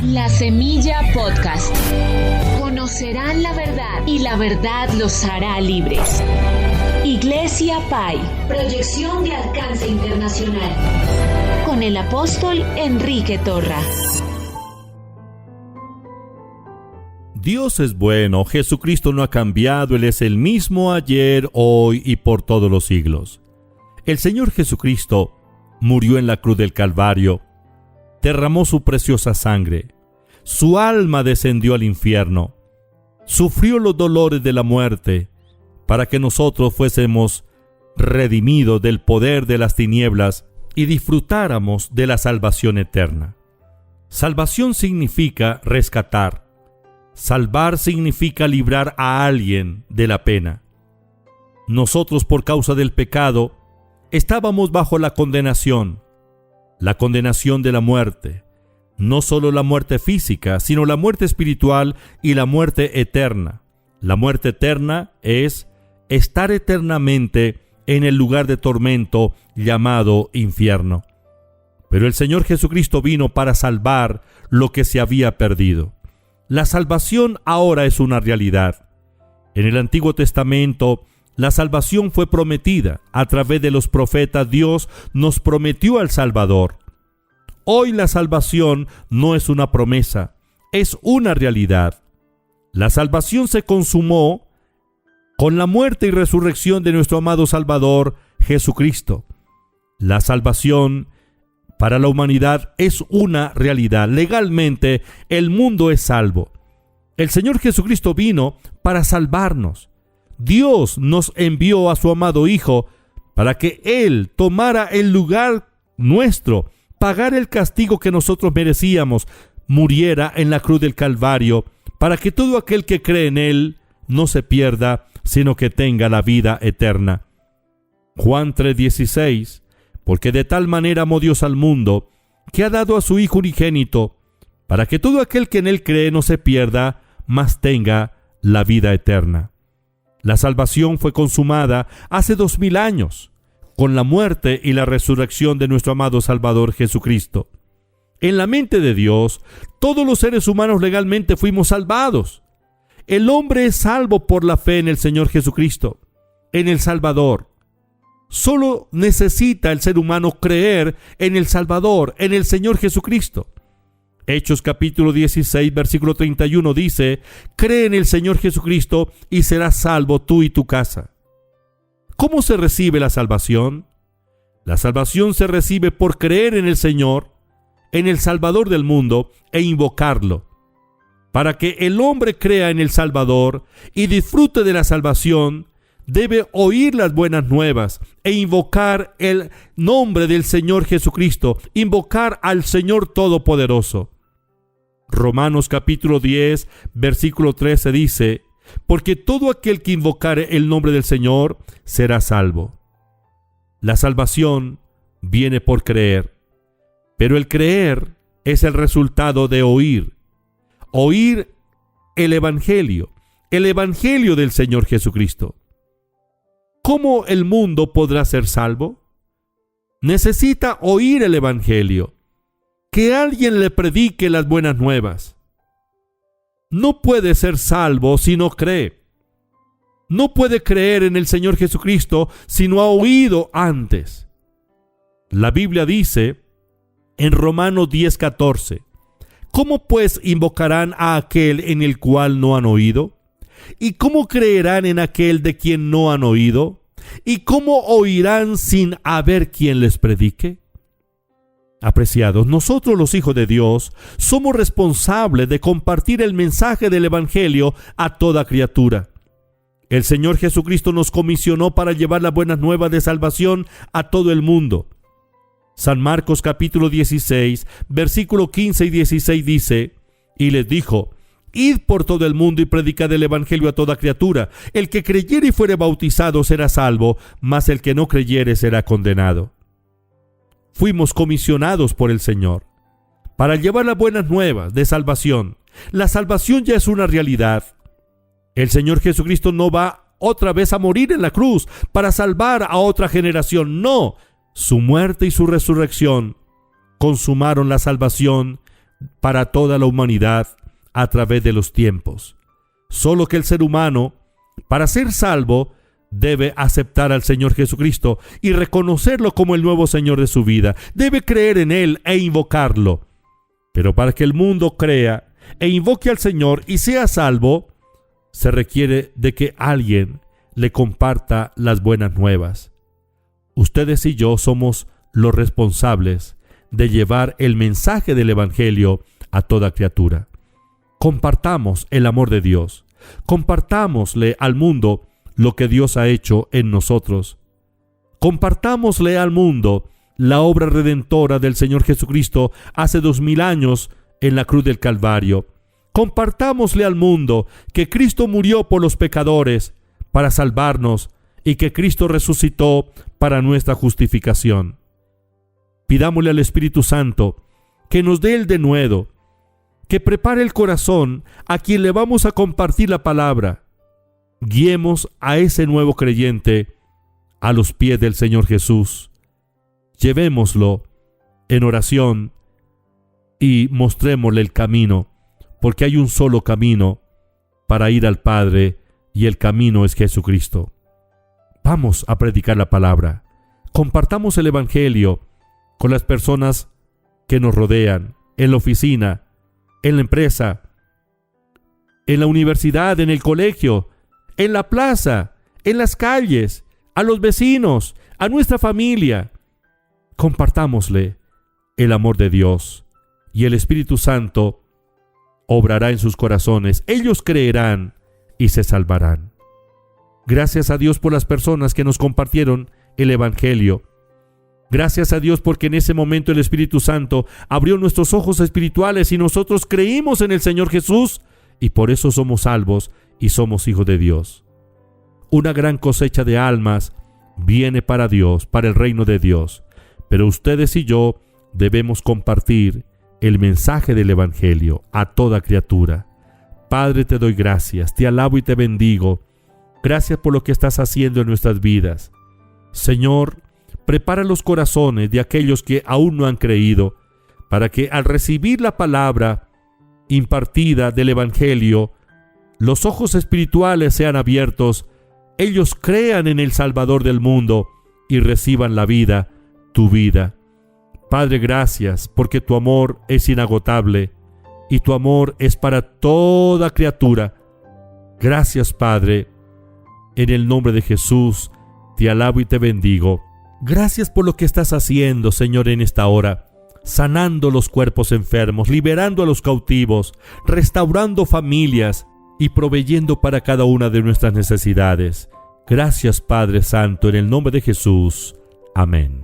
La Semilla Podcast. Conocerán la verdad y la verdad los hará libres. Iglesia Pai. Proyección de alcance internacional. Con el apóstol Enrique Torra. Dios es bueno, Jesucristo no ha cambiado, Él es el mismo ayer, hoy y por todos los siglos. El Señor Jesucristo murió en la cruz del Calvario, derramó su preciosa sangre, su alma descendió al infierno, sufrió los dolores de la muerte, para que nosotros fuésemos redimidos del poder de las tinieblas y disfrutáramos de la salvación eterna. Salvación significa rescatar. Salvar significa librar a alguien de la pena. Nosotros, por causa del pecado, estábamos bajo la condenación de la muerte. No solo la muerte física, sino la muerte espiritual y la muerte eterna. La muerte eterna es estar eternamente en el lugar de tormento llamado infierno. Pero el Señor Jesucristo vino para salvar lo que se había perdido. La salvación ahora es una realidad. En el Antiguo Testamento, la salvación fue prometida. A través de los profetas, Dios nos prometió al Salvador. Hoy la salvación no es una promesa, es una realidad. La salvación se consumó con la muerte y resurrección de nuestro amado Salvador, Jesucristo. La salvación para la humanidad es una realidad. Legalmente, el mundo es salvo. El Señor Jesucristo vino para salvarnos. Dios nos envió a su amado Hijo para que Él tomara el lugar nuestro, pagara el castigo que nosotros merecíamos, muriera en la cruz del Calvario, para que todo aquel que cree en Él no se pierda, sino que tenga la vida eterna. Juan 3:16. Porque de tal manera amó Dios al mundo, que ha dado a su Hijo unigénito, para que todo aquel que en Él cree no se pierda, mas tenga la vida eterna. La salvación fue consumada hace 2000 años, con la muerte y la resurrección de nuestro amado Salvador Jesucristo. En la mente de Dios, todos los seres humanos legalmente fuimos salvados. El hombre es salvo por la fe en el Señor Jesucristo, en el Salvador. Solo necesita el ser humano creer en el Salvador, en el Señor Jesucristo. Hechos capítulo 16, versículo 31 dice: cree en el Señor Jesucristo y serás salvo tú y tu casa. ¿Cómo se recibe la salvación? La salvación se recibe por creer en el Señor, en el Salvador del mundo, e invocarlo. Para que el hombre crea en el Salvador y disfrute de la salvación, debe oír las buenas nuevas e invocar el nombre del Señor Jesucristo, invocar al Señor Todopoderoso. Romanos capítulo 10, versículo 13 dice: porque todo aquel que invocare el nombre del Señor será salvo. La salvación viene por creer, pero el creer es el resultado de oír el Evangelio del Señor Jesucristo. ¿Cómo el mundo podrá ser salvo? Necesita oír el Evangelio, que alguien le predique las buenas nuevas. No puede ser salvo si no cree. No puede creer en el Señor Jesucristo si no ha oído antes. La Biblia dice en Romanos 10:14: ¿cómo pues invocarán a aquel en el cual no han oído? ¿Y cómo creerán en aquel de quien no han oído? ¿Y cómo oirán sin haber quien les predique? Apreciados, nosotros los hijos de Dios somos responsables de compartir el mensaje del Evangelio a toda criatura. El Señor Jesucristo nos comisionó para llevar las buenas nuevas de salvación a todo el mundo. San Marcos capítulo 16, versículo 15 y 16 dice: y les dijo: id por todo el mundo y predicad el Evangelio a toda criatura. El que creyere y fuere bautizado será salvo, mas el que no creyere será condenado. Fuimos comisionados por el Señor para llevar las buenas nuevas de salvación. La salvación ya es una realidad. El Señor Jesucristo no va otra vez a morir en la cruz para salvar a otra generación. No, su muerte y su resurrección consumaron la salvación para toda la humanidad a través de los tiempos. Solo que el ser humano, para ser salvo, debe aceptar al Señor Jesucristo y reconocerlo como el nuevo Señor de su vida. Debe creer en Él e invocarlo. Pero para que el mundo crea e invoque al Señor y sea salvo, se requiere de que alguien le comparta las buenas nuevas. Ustedes y yo somos los responsables de llevar el mensaje del Evangelio a toda criatura. Compartamos el amor de Dios. Compartámosle al mundo lo que Dios ha hecho en nosotros. Compartámosle al mundo la obra redentora del Señor Jesucristo hace 2000 años en la cruz del Calvario. Compartámosle al mundo que Cristo murió por los pecadores para salvarnos y que Cristo resucitó para nuestra justificación. Pidámosle al Espíritu Santo que nos dé el denuedo, que prepare el corazón a quien le vamos a compartir la palabra. Guiemos a ese nuevo creyente a los pies del Señor Jesús. Llevémoslo en oración y mostrémosle el camino, porque hay un solo camino para ir al Padre y el camino es Jesucristo. Vamos a predicar la palabra. Compartamos el Evangelio con las personas que nos rodean, en la oficina, en la empresa, en la universidad, en el colegio, en la plaza, en las calles, a los vecinos, a nuestra familia. Compartámosle el amor de Dios y el Espíritu Santo obrará en sus corazones. Ellos creerán y se salvarán. Gracias a Dios por las personas que nos compartieron el Evangelio. Gracias a Dios porque en ese momento el Espíritu Santo abrió nuestros ojos espirituales y nosotros creímos en el Señor Jesús y por eso somos salvos y somos hijos de Dios. Una gran cosecha de almas viene para Dios, para el reino de Dios. Pero ustedes y yo debemos compartir el mensaje del Evangelio a toda criatura. Padre, te doy gracias, te alabo y te bendigo. Gracias por lo que estás haciendo en nuestras vidas. Señor, prepara los corazones de aquellos que aún no han creído, para que al recibir la palabra impartida del Evangelio, los ojos espirituales sean abiertos, ellos crean en el Salvador del mundo y reciban la vida, tu vida. Padre, gracias porque tu amor es inagotable y tu amor es para toda criatura. Gracias, Padre. En el nombre de Jesús, te alabo y te bendigo. Gracias por lo que estás haciendo, Señor, en esta hora, sanando los cuerpos enfermos, liberando a los cautivos, restaurando familias y proveyendo para cada una de nuestras necesidades. Gracias, Padre Santo, en el nombre de Jesús. Amén.